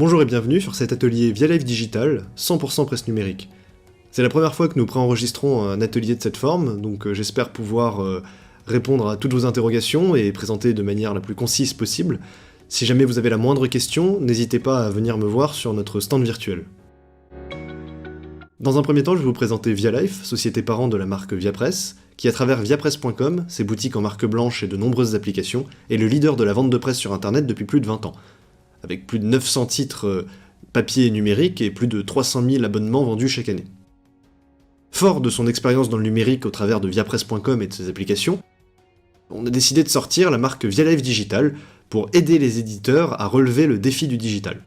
Bonjour et bienvenue sur cet atelier Via Life Digital, 100% presse numérique. C'est la première fois que nous préenregistrons un atelier de cette forme, donc j'espère pouvoir répondre à toutes vos interrogations et présenter de manière la plus concise possible. Si jamais vous avez la moindre question, n'hésitez pas à venir me voir sur notre stand virtuel. Dans un premier temps, je vais vous présenter Via Life, société parent de la marque Viapresse, qui à travers viapresse.com, ses boutiques en marque blanche et de nombreuses applications, est le leader de la vente de presse sur internet depuis plus de 20 ans. Avec plus de 900 titres papier et numérique et plus de 300 000 abonnements vendus chaque année. Fort de son expérience dans le numérique au travers de viapresse.com et de ses applications, on a décidé de sortir la marque Via Life Digital pour aider les éditeurs à relever le défi du digital.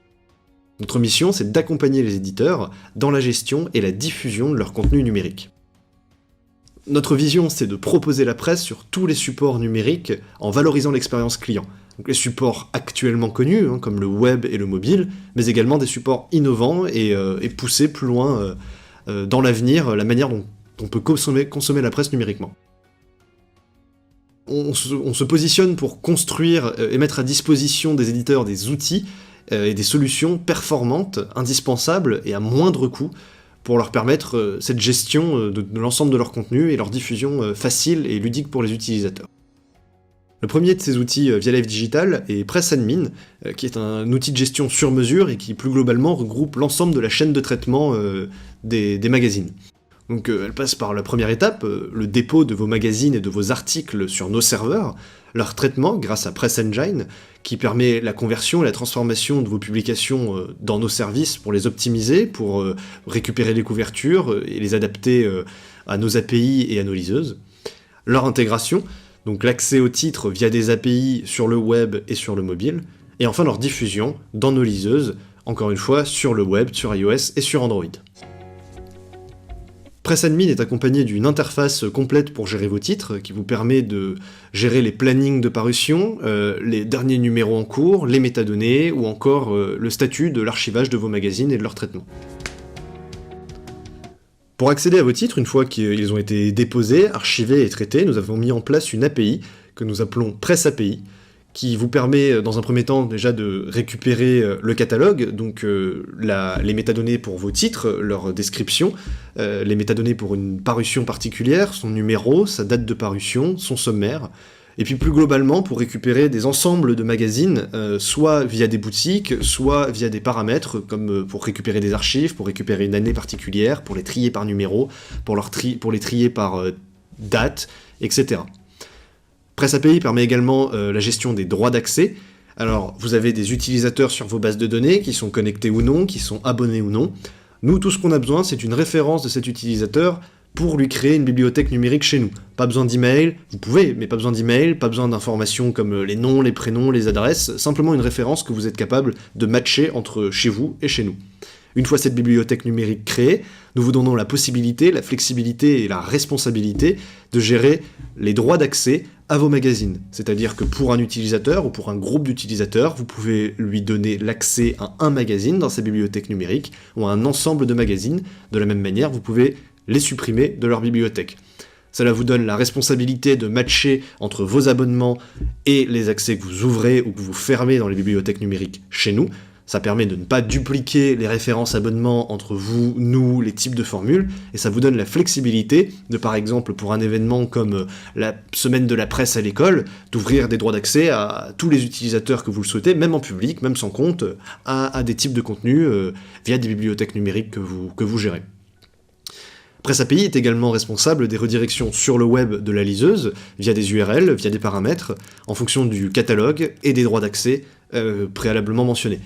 Notre mission, c'est d'accompagner les éditeurs dans la gestion et la diffusion de leur contenu numérique. Notre vision, c'est de proposer la presse sur tous les supports numériques en valorisant l'expérience client. Donc les supports actuellement connus, comme le web et le mobile, mais également des supports innovants et pousser plus loin dans l'avenir la manière dont on peut consommer la presse numériquement. On se positionne pour construire et mettre à disposition des éditeurs des outils et des solutions performantes, indispensables et à moindre coût pour leur permettre cette gestion de l'ensemble de leur contenu et leur diffusion facile et ludique pour les utilisateurs. Le premier de ces outils Via Life Digital est PressAdmin, qui est un outil de gestion sur mesure et qui plus globalement regroupe l'ensemble de la chaîne de traitement des magazines. Donc elle passe par la première étape, le dépôt de vos magazines et de vos articles sur nos serveurs, leur traitement grâce à PressEngine, qui permet la conversion et la transformation de vos publications dans nos services pour les optimiser, pour récupérer les couvertures et les adapter à nos API et à nos liseuses. Leur intégration, donc l'accès aux titres via des API sur le web et sur le mobile, et enfin leur diffusion dans nos liseuses, encore une fois sur le web, sur iOS et sur Android. PressAdmin est accompagné d'une interface complète pour gérer vos titres, qui vous permet de gérer les plannings de parution, les derniers numéros en cours, les métadonnées, ou encore le statut de l'archivage de vos magazines et de leur traitement. Pour accéder à vos titres, une fois qu'ils ont été déposés, archivés et traités, nous avons mis en place une API que nous appelons PressAPI, qui vous permet dans un premier temps déjà de récupérer le catalogue, donc les métadonnées pour vos titres, leur description, les métadonnées pour une parution particulière, son numéro, sa date de parution, son sommaire, et puis plus globalement pour récupérer des ensembles de magazines, soit via des boutiques, soit via des paramètres, comme pour récupérer des archives, pour récupérer une année particulière, pour les trier par numéro, pour les trier par date, etc. PressAPI permet également la gestion des droits d'accès. Alors, vous avez des utilisateurs sur vos bases de données, qui sont connectés ou non, qui sont abonnés ou non. Nous, tout ce qu'on a besoin, c'est une référence de cet utilisateur pour lui créer une bibliothèque numérique chez nous. Pas besoin d'email, vous pouvez, mais pas besoin d'email, pas besoin d'informations comme les noms, les prénoms, les adresses, simplement une référence que vous êtes capable de matcher entre chez vous et chez nous. Une fois cette bibliothèque numérique créée, nous vous donnons la possibilité, la flexibilité et la responsabilité de gérer les droits d'accès à vos magazines. C'est-à-dire que pour un utilisateur ou pour un groupe d'utilisateurs, vous pouvez lui donner l'accès à un magazine dans sa bibliothèque numérique ou à un ensemble de magazines. De la même manière, vous pouvez les supprimer de leur bibliothèque. Cela vous donne la responsabilité de matcher entre vos abonnements et les accès que vous ouvrez ou que vous fermez dans les bibliothèques numériques chez nous. Ça permet de ne pas dupliquer les références abonnements entre vous, nous, les types de formules, et ça vous donne la flexibilité de, par exemple, pour un événement comme la semaine de la presse à l'école, d'ouvrir des droits d'accès à tous les utilisateurs que vous le souhaitez, même en public, même sans compte, à des types de contenus via des bibliothèques numériques que vous gérez. PressAPI est également responsable des redirections sur le web de la liseuse, via des URL, via des paramètres, en fonction du catalogue et des droits d'accès préalablement mentionnés.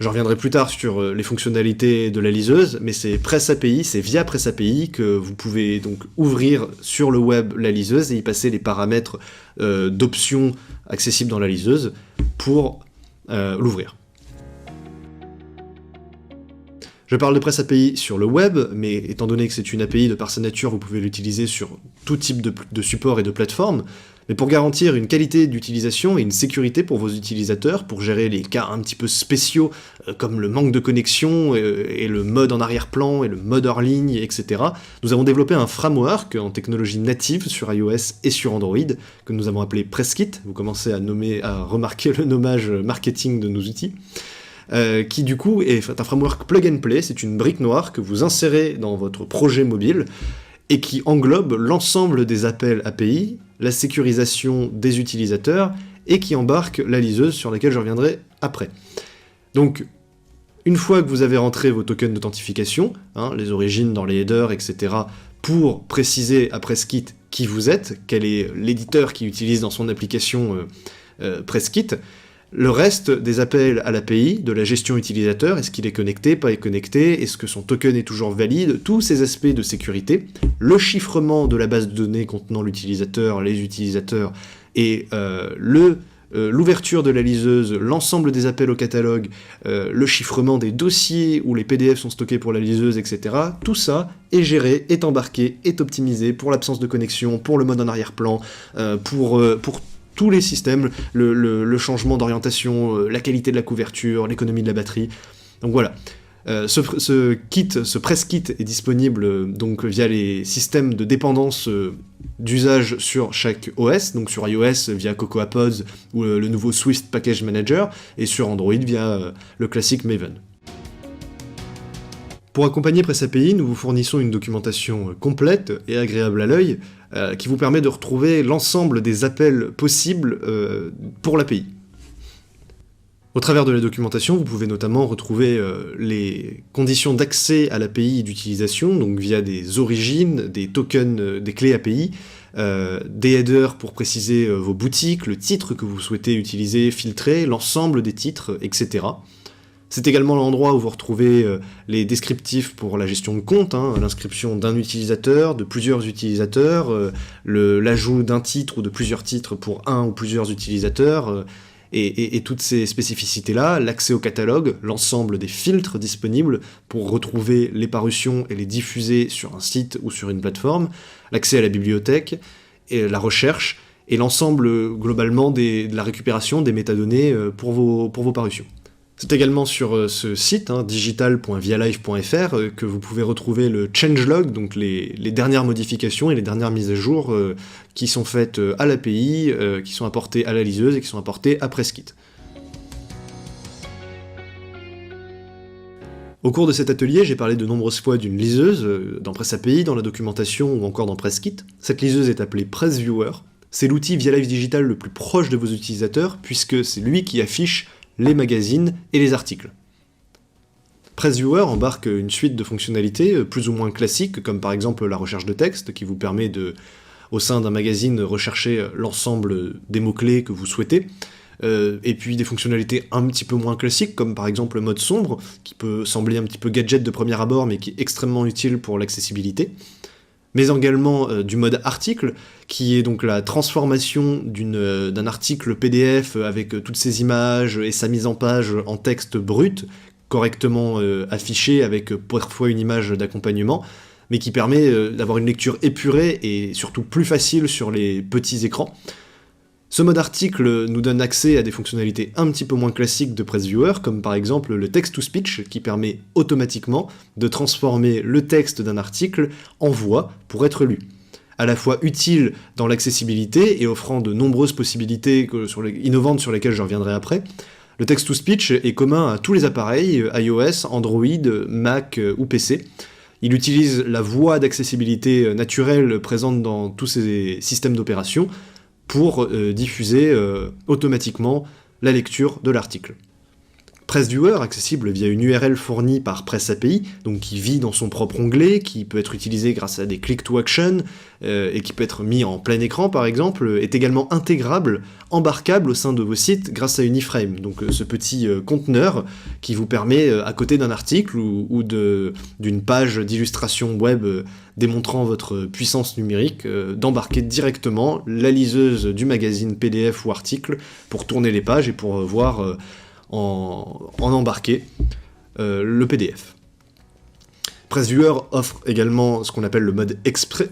Je reviendrai plus tard sur les fonctionnalités de la liseuse, mais c'est PressAPI, c'est via PressAPI que vous pouvez donc ouvrir sur le web la liseuse et y passer les paramètres d'options accessibles dans la liseuse pour l'ouvrir. Je parle de PressAPI sur le web, mais étant donné que c'est une API de par sa nature, vous pouvez l'utiliser sur tout type de support et de plateforme. Mais pour garantir une qualité d'utilisation et une sécurité pour vos utilisateurs, pour gérer les cas un petit peu spéciaux, comme le manque de connexion et le mode en arrière-plan et le mode hors ligne, etc., nous avons développé un framework en technologie native sur iOS et sur Android, que nous avons appelé PressKit. Vous commencez à remarquer le nommage marketing de nos outils. qui du coup est un framework plug and play, c'est une brique noire que vous insérez dans votre projet mobile, et qui englobe l'ensemble des appels API, la sécurisation des utilisateurs, et qui embarque la liseuse sur laquelle je reviendrai après. Donc, une fois que vous avez rentré vos tokens d'authentification, les origines dans les headers, etc., pour préciser à PressKit qui vous êtes, quel est l'éditeur qui utilise dans son application PressKit, le reste des appels à l'API, de la gestion utilisateur, est-ce qu'il est connecté, pas connecté, est-ce que son token est toujours valide, tous ces aspects de sécurité, le chiffrement de la base de données contenant l'utilisateur, les utilisateurs, et l'ouverture de la liseuse, l'ensemble des appels au catalogue, le chiffrement des dossiers où les PDF sont stockés pour la liseuse, etc. Tout ça est géré, est embarqué, est optimisé pour l'absence de connexion, pour le mode en arrière-plan, pour tous les systèmes, le changement d'orientation, la qualité de la couverture, l'économie de la batterie. Donc voilà. Ce PressKit est disponible donc via les systèmes de dépendance d'usage sur chaque OS, donc sur iOS via Cocoa Pods ou le nouveau Swift Package Manager, et sur Android via le classique Maven. Pour accompagner PressAPI, nous vous fournissons une documentation complète et agréable à l'œil, qui vous permet de retrouver l'ensemble des appels possibles pour l'API. Au travers de la documentation, vous pouvez notamment retrouver les conditions d'accès à l'API d'utilisation, donc via des origines, des tokens, des clés API, des headers pour préciser vos boutiques, le titre que vous souhaitez utiliser, filtrer, l'ensemble des titres, etc. C'est également l'endroit où vous retrouvez les descriptifs pour la gestion de compte, l'inscription d'un utilisateur, de plusieurs utilisateurs, l'ajout d'un titre ou de plusieurs titres pour un ou plusieurs utilisateurs, et toutes ces spécificités-là, l'accès au catalogue, l'ensemble des filtres disponibles pour retrouver les parutions et les diffuser sur un site ou sur une plateforme, l'accès à la bibliothèque, et la recherche, et l'ensemble globalement de la récupération des métadonnées pour vos parutions. C'est également sur ce site, digital.vialive.fr, que vous pouvez retrouver le changelog, donc les dernières modifications et les dernières mises à jour qui sont faites à l'API, qui sont apportées à la liseuse et qui sont apportées à PressKit. Au cours de cet atelier, j'ai parlé de nombreuses fois d'une liseuse, dans PressAPI, dans la documentation ou encore dans PressKit. Cette liseuse est appelée PressViewer. C'est l'outil Vialive Digital le plus proche de vos utilisateurs, puisque c'est lui qui affiche les magazines et les articles. PressViewer embarque une suite de fonctionnalités plus ou moins classiques, comme par exemple la recherche de texte, qui vous permet au sein d'un magazine, rechercher l'ensemble des mots-clés que vous souhaitez, et puis des fonctionnalités un petit peu moins classiques, comme par exemple le mode sombre, qui peut sembler un petit peu gadget de premier abord, mais qui est extrêmement utile pour l'accessibilité, mais également du mode article, qui est donc la transformation d'un article PDF avec toutes ses images et sa mise en page en texte brut, correctement affiché avec parfois une image d'accompagnement, mais qui permet d'avoir une lecture épurée et surtout plus facile sur les petits écrans. Ce mode article nous donne accès à des fonctionnalités un petit peu moins classiques de PressViewer, comme par exemple le text-to-speech, qui permet automatiquement de transformer le texte d'un article en voix pour être lu. À la fois utile dans l'accessibilité et offrant de nombreuses possibilités innovantes sur lesquelles je reviendrai après, le text-to-speech est commun à tous les appareils, iOS, Android, Mac ou PC. Il utilise la voix d'accessibilité naturelle présente dans tous ces systèmes d'opération pour diffuser automatiquement la lecture de l'article. PressViewer, accessible via une URL fournie par PressAPI, donc qui vit dans son propre onglet, qui peut être utilisé grâce à des click-to-action, et qui peut être mis en plein écran par exemple, est également intégrable, embarquable au sein de vos sites grâce à une iframe, donc ce petit conteneur qui vous permet, à côté d'un article ou d'une page d'illustration web démontrant votre puissance numérique, d'embarquer directement la liseuse du magazine PDF ou article pour tourner les pages et pour voir en embarquer le PDF. PressViewer offre également ce qu'on appelle le mode extrait.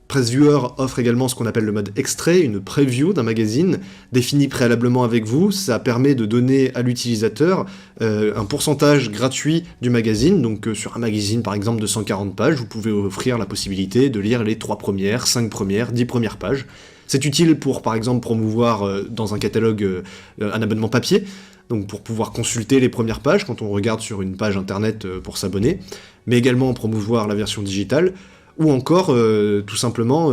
PressViewer offre également ce qu'on appelle le mode extrait, une preview d'un magazine défini préalablement avec vous. Ça permet de donner à l'utilisateur un pourcentage gratuit du magazine. Donc sur un magazine par exemple de 140 pages, vous pouvez offrir la possibilité de lire les 3 premières, 5 premières, 10 premières pages. C'est utile pour par exemple promouvoir dans un catalogue un abonnement papier, donc pour pouvoir consulter les premières pages quand on regarde sur une page internet pour s'abonner, mais également promouvoir la version digitale, ou encore tout simplement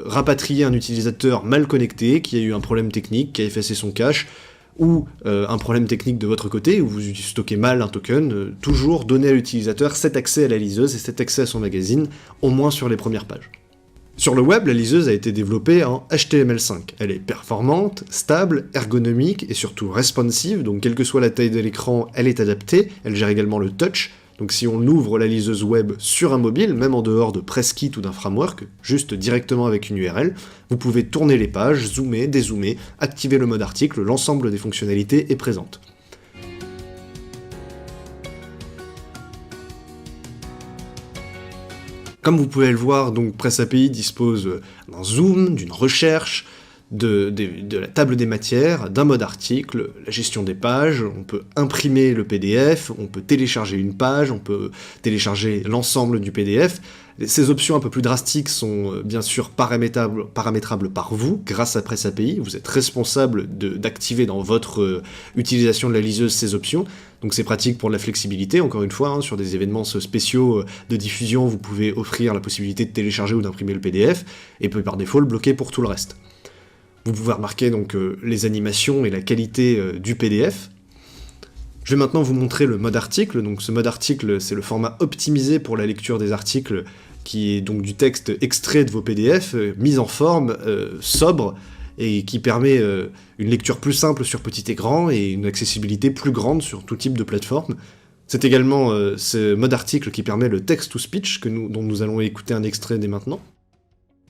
rapatrier un utilisateur mal connecté qui a eu un problème technique, qui a effacé son cache, ou un problème technique de votre côté, où vous stockez mal un token, toujours donner à l'utilisateur cet accès à la liseuse et cet accès à son magazine, au moins sur les premières pages. Sur le web, la liseuse a été développée en HTML5. Elle est performante, stable, ergonomique et surtout responsive, donc quelle que soit la taille de l'écran, elle est adaptée, elle gère également le touch, donc si on ouvre la liseuse web sur un mobile, même en dehors de PressKit ou d'un framework, juste directement avec une URL, vous pouvez tourner les pages, zoomer, dézoomer, activer le mode article, l'ensemble des fonctionnalités est présente. Comme vous pouvez le voir, donc PressAPI dispose d'un zoom, d'une recherche, de la table des matières, d'un mode article, la gestion des pages, on peut imprimer le PDF, on peut télécharger une page, on peut télécharger l'ensemble du PDF. Ces options un peu plus drastiques sont bien sûr paramétrables par vous, grâce à PressAPI. Vous êtes responsable d'activer dans votre utilisation de la liseuse ces options, donc c'est pratique pour de la flexibilité, encore une fois, sur des événements spéciaux de diffusion, vous pouvez offrir la possibilité de télécharger ou d'imprimer le PDF, et peut par défaut le bloquer pour tout le reste. Vous pouvez remarquer donc les animations et la qualité du PDF. Je vais maintenant vous montrer le mode article. Donc ce mode article, c'est le format optimisé pour la lecture des articles, qui est donc du texte extrait de vos PDF, mis en forme, sobre, et qui permet une lecture plus simple sur petit écran et une accessibilité plus grande sur tout type de plateforme. C'est également ce mode article qui permet le text-to-speech, dont nous allons écouter un extrait dès maintenant.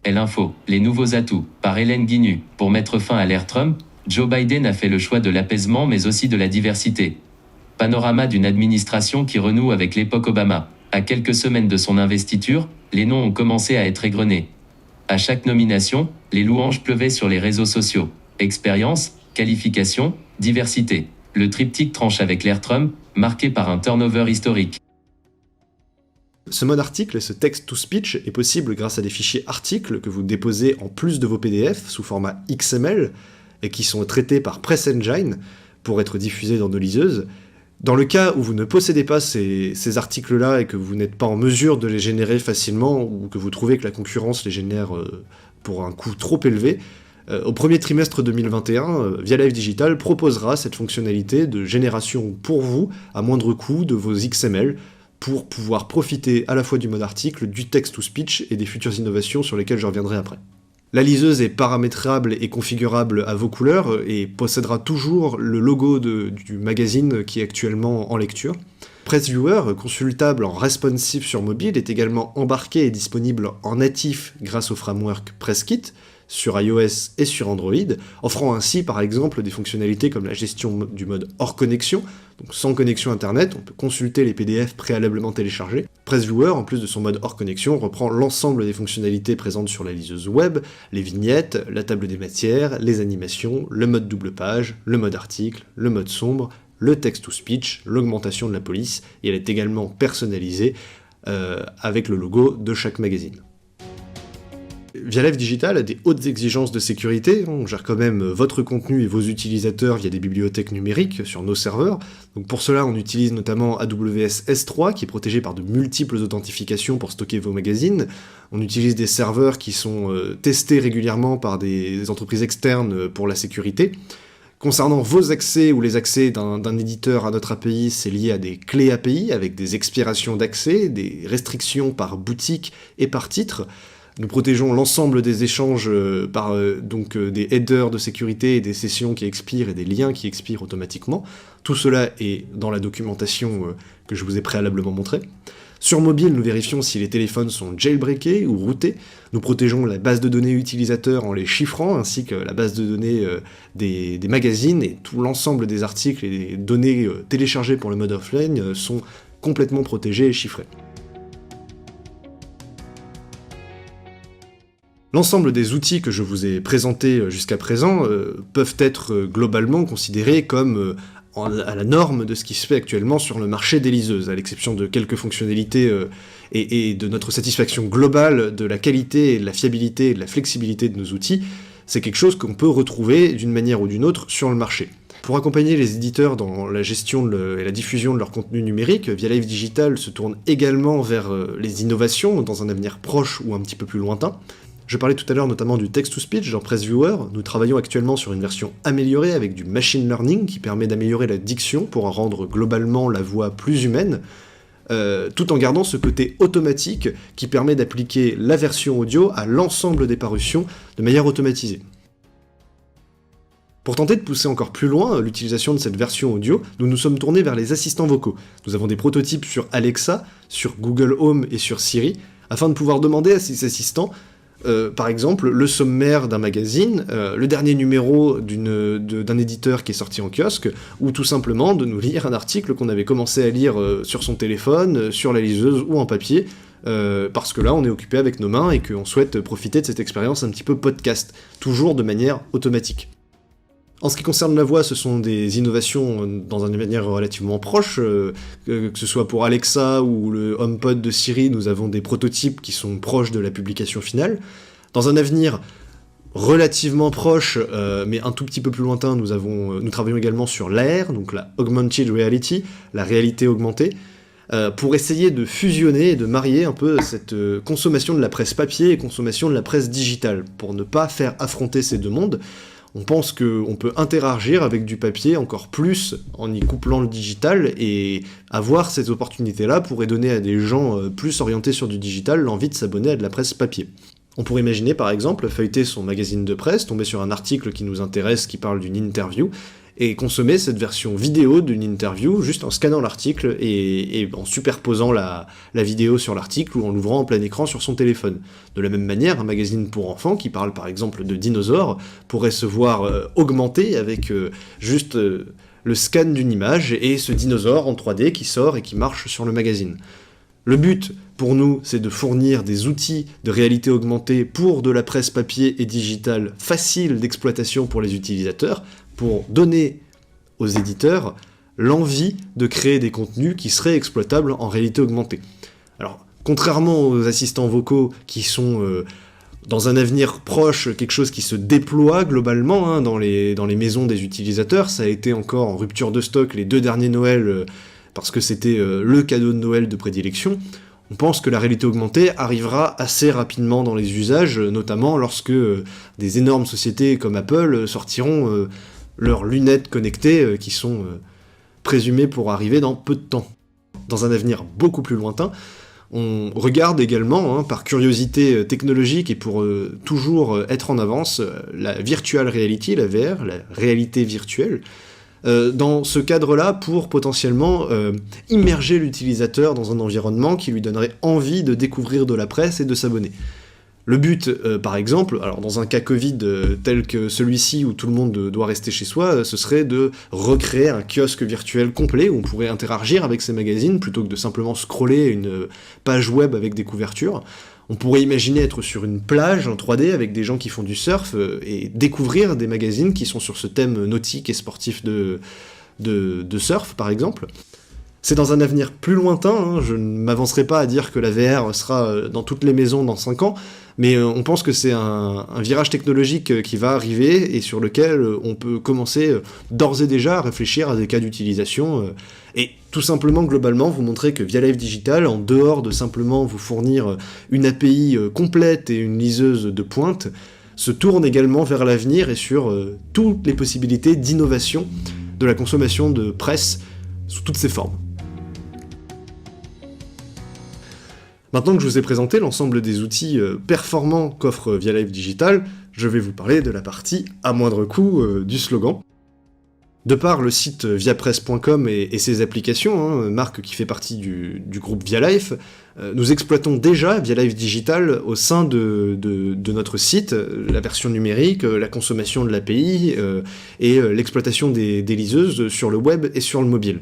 L'info, les nouveaux atouts, par Hélène Guinu. Pour mettre fin à l'ère Trump, Joe Biden a fait le choix de l'apaisement mais aussi de la diversité. Panorama d'une administration qui renoue avec l'époque Obama. À quelques semaines de son investiture, les noms ont commencé à être égrenés. À chaque nomination, les louanges pleuvaient sur les réseaux sociaux. Expérience, qualification, diversité. Le triptyque tranche avec l'ère Trump, marqué par un turnover historique. Ce mode article et ce text-to-speech est possible grâce à des fichiers articles que vous déposez en plus de vos PDF sous format XML et qui sont traités par PressEngine pour être diffusés dans nos liseuses. Dans le cas où vous ne possédez pas ces articles-là et que vous n'êtes pas en mesure de les générer facilement ou que vous trouvez que la concurrence les génère pour un coût trop élevé, au premier trimestre 2021, Vialive Digital proposera cette fonctionnalité de génération pour vous à moindre coût de vos XML pour pouvoir profiter à la fois du mode article, du text-to-speech et des futures innovations sur lesquelles je reviendrai après. La liseuse est paramétrable et configurable à vos couleurs et possédera toujours le logo du magazine qui est actuellement en lecture. PressViewer, consultable en responsive sur mobile, est également embarqué et disponible en natif grâce au framework PressKit sur iOS et sur Android, offrant ainsi par exemple des fonctionnalités comme la gestion du mode hors connexion, donc sans connexion internet, on peut consulter les PDF préalablement téléchargés. PressViewer, en plus de son mode hors connexion, reprend l'ensemble des fonctionnalités présentes sur la liseuse web, les vignettes, la table des matières, les animations, le mode double page, le mode article, le mode sombre, le text-to-speech, l'augmentation de la police, et elle est également personnalisée avec le logo de chaque magazine. Vialive Digital a des hautes exigences de sécurité, on gère quand même votre contenu et vos utilisateurs via des bibliothèques numériques sur nos serveurs, donc pour cela on utilise notamment AWS S3 qui est protégé par de multiples authentifications pour stocker vos magazines, on utilise des serveurs qui sont testés régulièrement par des entreprises externes pour la sécurité. Concernant vos accès ou les accès d'un éditeur à notre API, c'est lié à des clés API avec des expirations d'accès, des restrictions par boutique et par titre. Nous protégeons l'ensemble des échanges par des headers de sécurité et des sessions qui expirent et des liens qui expirent automatiquement. Tout cela est dans la documentation que je vous ai préalablement montrée. Sur mobile, nous vérifions si les téléphones sont jailbreakés ou routés. Nous protégeons la base de données utilisateur en les chiffrant, ainsi que la base de données des magazines, et tout l'ensemble des articles et des données téléchargées pour le mode offline sont complètement protégés et chiffrés. L'ensemble des outils que je vous ai présentés jusqu'à présent peuvent être globalement considérés comme à la norme de ce qui se fait actuellement sur le marché des liseuses, à l'exception de quelques fonctionnalités et de notre satisfaction globale de la qualité, de la fiabilité et de la flexibilité de nos outils. C'est quelque chose qu'on peut retrouver d'une manière ou d'une autre sur le marché. Pour accompagner les éditeurs dans la gestion et la diffusion de leur contenu numérique, ViaLive Digital se tourne également vers les innovations dans un avenir proche ou un petit peu plus lointain. Je parlais tout à l'heure notamment du text-to-speech dans PressViewer. Nous travaillons actuellement sur une version améliorée avec du machine learning qui permet d'améliorer la diction pour en rendre globalement la voix plus humaine, tout en gardant ce côté automatique qui permet d'appliquer la version audio à l'ensemble des parutions de manière automatisée. Pour tenter de pousser encore plus loin l'utilisation de cette version audio, nous nous sommes tournés vers les assistants vocaux. Nous avons des prototypes sur Alexa, sur Google Home et sur Siri, afin de pouvoir demander à ces assistants, par exemple, le sommaire d'un magazine, le dernier numéro d'un éditeur qui est sorti en kiosque, ou tout simplement de nous lire un article qu'on avait commencé à lire sur son téléphone, sur la liseuse ou en papier, parce que là on est occupé avec nos mains et qu'on souhaite profiter de cette expérience un petit peu podcast, toujours de manière automatique. En ce qui concerne la voix, ce sont des innovations dans une manière relativement proche, que ce soit pour Alexa ou le HomePod de Siri, nous avons des prototypes qui sont proches de la publication finale. Dans un avenir relativement proche, mais un tout petit peu plus lointain, nous travaillons également sur l'AR, donc la Augmented Reality, la réalité augmentée, pour essayer de fusionner et de marier un peu cette consommation de la presse papier et consommation de la presse digitale, pour ne pas faire affronter ces deux mondes. On pense qu'on peut interagir avec du papier encore plus en y couplant le digital, et avoir ces opportunités-là pourrait donner à des gens plus orientés sur du digital l'envie de s'abonner à de la presse papier. On pourrait imaginer par exemple feuilleter son magazine de presse, tomber sur un article qui nous intéresse, qui parle d'une interview, et consommer cette version vidéo d'une interview juste en scannant l'article et en superposant la vidéo sur l'article ou en l'ouvrant en plein écran sur son téléphone. De la même manière, un magazine pour enfants qui parle par exemple de dinosaures pourrait se voir augmenté avec juste le scan d'une image et ce dinosaure en 3D qui sort et qui marche sur le magazine. Le but, pour nous, c'est de fournir des outils de réalité augmentée pour de la presse papier et digitale facile d'exploitation pour les utilisateurs, pour donner aux éditeurs l'envie de créer des contenus qui seraient exploitables en réalité augmentée. Alors, contrairement aux assistants vocaux qui sont dans un avenir proche quelque chose qui se déploie globalement dans les maisons des utilisateurs, ça a été encore en rupture de stock les 2 derniers Noëls parce que c'était le cadeau de Noël de prédilection. On pense que la réalité augmentée arrivera assez rapidement dans les usages, notamment lorsque des énormes sociétés comme Apple sortiront leurs lunettes connectées qui sont présumées pour arriver dans peu de temps. Dans un avenir beaucoup plus lointain, on regarde également, par curiosité technologique et pour toujours être en avance, la virtual reality, la VR, la réalité virtuelle, dans ce cadre-là pour potentiellement immerger l'utilisateur dans un environnement qui lui donnerait envie de découvrir de la presse et de s'abonner. Le but, par exemple, alors dans un cas Covid tel que celui-ci où tout le monde doit rester chez soi, ce serait de recréer un kiosque virtuel complet où on pourrait interagir avec ces magazines plutôt que de simplement scroller une page web avec des couvertures. On pourrait imaginer être sur une plage en 3D avec des gens qui font du surf et découvrir des magazines qui sont sur ce thème nautique et sportif de surf, par exemple. C'est dans un avenir plus lointain, je ne m'avancerai pas à dire que la VR sera dans toutes les maisons dans 5 ans, mais on pense que c'est un virage technologique qui va arriver et sur lequel on peut commencer d'ores et déjà à réfléchir à des cas d'utilisation et tout simplement globalement vous montrer que ViaLive Digital, en dehors de simplement vous fournir une API complète et une liseuse de pointe, se tourne également vers l'avenir et sur toutes les possibilités d'innovation de la consommation de presse sous toutes ses formes. Maintenant que je vous ai présenté l'ensemble des outils performants qu'offre ViaLive Digital, je vais vous parler de la partie à moindre coût du slogan. De par le site viapresse.com et ses applications, marque qui fait partie du groupe ViaLive, nous exploitons déjà ViaLive Digital au sein de notre site, la version numérique, la consommation de l'API et l'exploitation des liseuses sur le web et sur le mobile.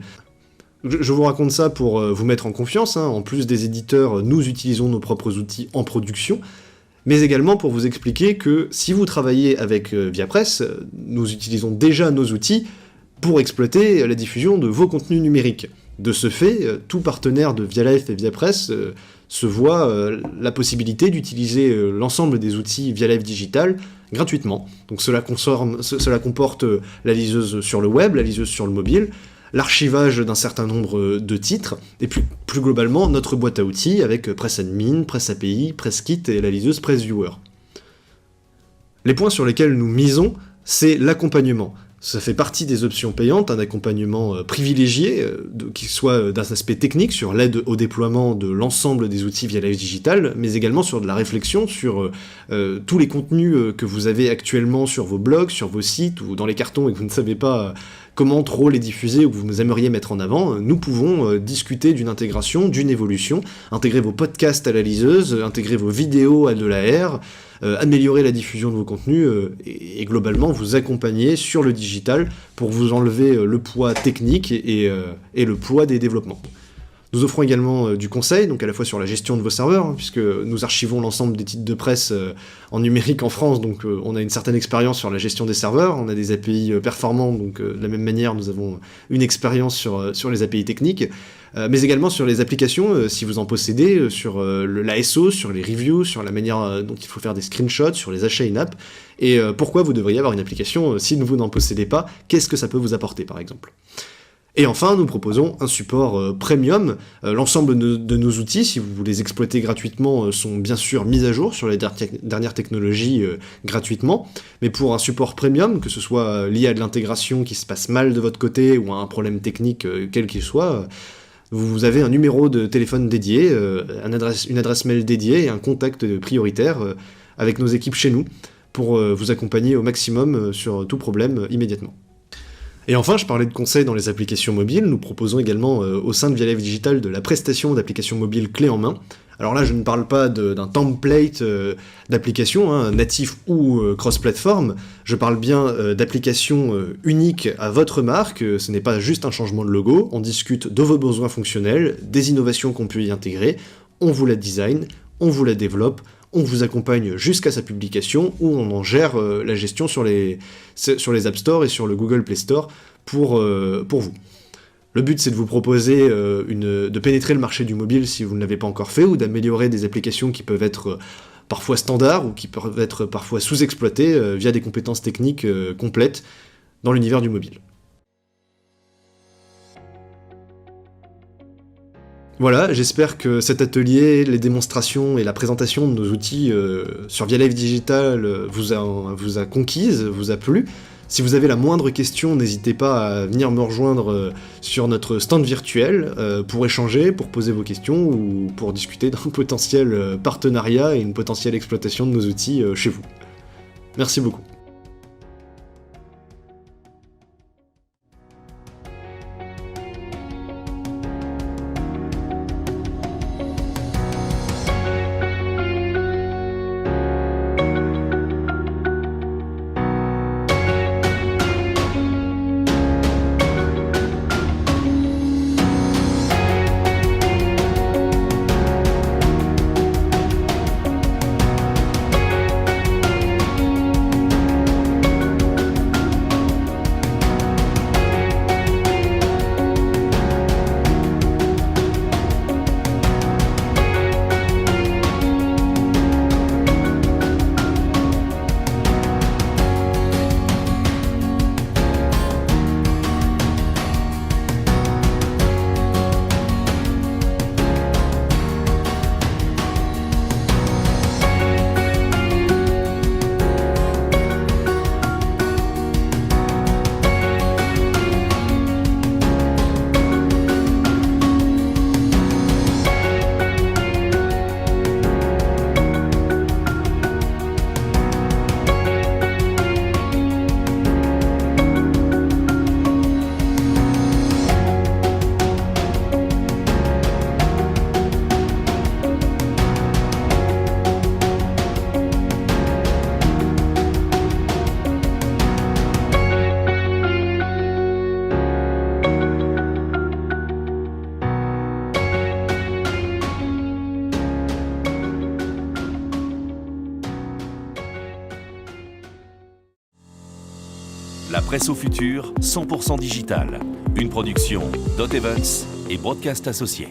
Je vous raconte ça pour vous mettre en confiance, en plus des éditeurs, nous utilisons nos propres outils en production, mais également pour vous expliquer que si vous travaillez avec ViaPresse, nous utilisons déjà nos outils pour exploiter la diffusion de vos contenus numériques. De ce fait, tout partenaire de ViaLife et ViaPress se voit la possibilité d'utiliser l'ensemble des outils ViaLife Digital gratuitement. Donc cela comporte la liseuse sur le web, la liseuse sur le mobile, l'archivage d'un certain nombre de titres, et plus globalement notre boîte à outils avec PressAdmin, PressAPI, PressKit et la liseuse PressViewer. Les points sur lesquels nous misons, c'est l'accompagnement. Ça fait partie des options payantes, un accompagnement privilégié, qui soit d'un aspect technique sur l'aide au déploiement de l'ensemble des outils ViaLife Digital, mais également sur de la réflexion sur tous les contenus que vous avez actuellement sur vos blogs, sur vos sites ou dans les cartons et que vous ne savez pas comment trop les diffuser ou que vous aimeriez mettre en avant. Nous pouvons discuter d'une intégration, d'une évolution, intégrer vos podcasts à la liseuse, intégrer vos vidéos à de l'AR, améliorer la diffusion de vos contenus et globalement vous accompagner sur le digital pour vous enlever le poids technique et le poids des développements. Nous offrons également du conseil, donc à la fois sur la gestion de vos serveurs, puisque nous archivons l'ensemble des titres de presse en numérique en France, donc on a une certaine expérience sur la gestion des serveurs, on a des API performants, donc de la même manière nous avons une expérience sur les API techniques, mais également sur les applications, si vous en possédez, sur l'ASO, sur les reviews, sur la manière dont il faut faire des screenshots, sur les achats in-app, et pourquoi vous devriez avoir une application si vous n'en possédez pas, qu'est-ce que ça peut vous apporter par exemple. Et enfin, nous proposons un support premium. L'ensemble de nos outils, si vous les exploitez gratuitement, sont bien sûr mis à jour sur les dernières technologies gratuitement. Mais pour un support premium, que ce soit lié à de l'intégration qui se passe mal de votre côté ou à un problème technique quel qu'il soit, vous avez un numéro de téléphone dédié, une adresse mail dédiée et un contact prioritaire avec nos équipes chez nous pour vous accompagner au maximum sur tout problème immédiatement. Et enfin, je parlais de conseils dans les applications mobiles, nous proposons également au sein de ViaLife Digital de la prestation d'applications mobiles clés en main. Alors là, je ne parle pas d'un template d'application, natif ou cross-platform, je parle bien d'applications uniques à votre marque, ce n'est pas juste un changement de logo, on discute de vos besoins fonctionnels, des innovations qu'on peut y intégrer, on vous la design, on vous la développe, on vous accompagne jusqu'à sa publication, où on en gère la gestion sur les App Store et sur le Google Play Store pour vous. Le but, c'est de vous proposer de pénétrer le marché du mobile si vous ne l'avez pas encore fait, ou d'améliorer des applications qui peuvent être parfois standards, ou qui peuvent être parfois sous-exploitées via des compétences techniques complètes dans l'univers du mobile. Voilà, j'espère que cet atelier, les démonstrations et la présentation de nos outils sur ViaLife Digital vous a conquise, vous a plu. Si vous avez la moindre question, n'hésitez pas à venir me rejoindre sur notre stand virtuel pour échanger, pour poser vos questions ou pour discuter d'un potentiel partenariat et une potentielle exploitation de nos outils chez vous. Merci beaucoup. La presse au futur, 100% digital. Une production Dot Events et Broadcast Associés.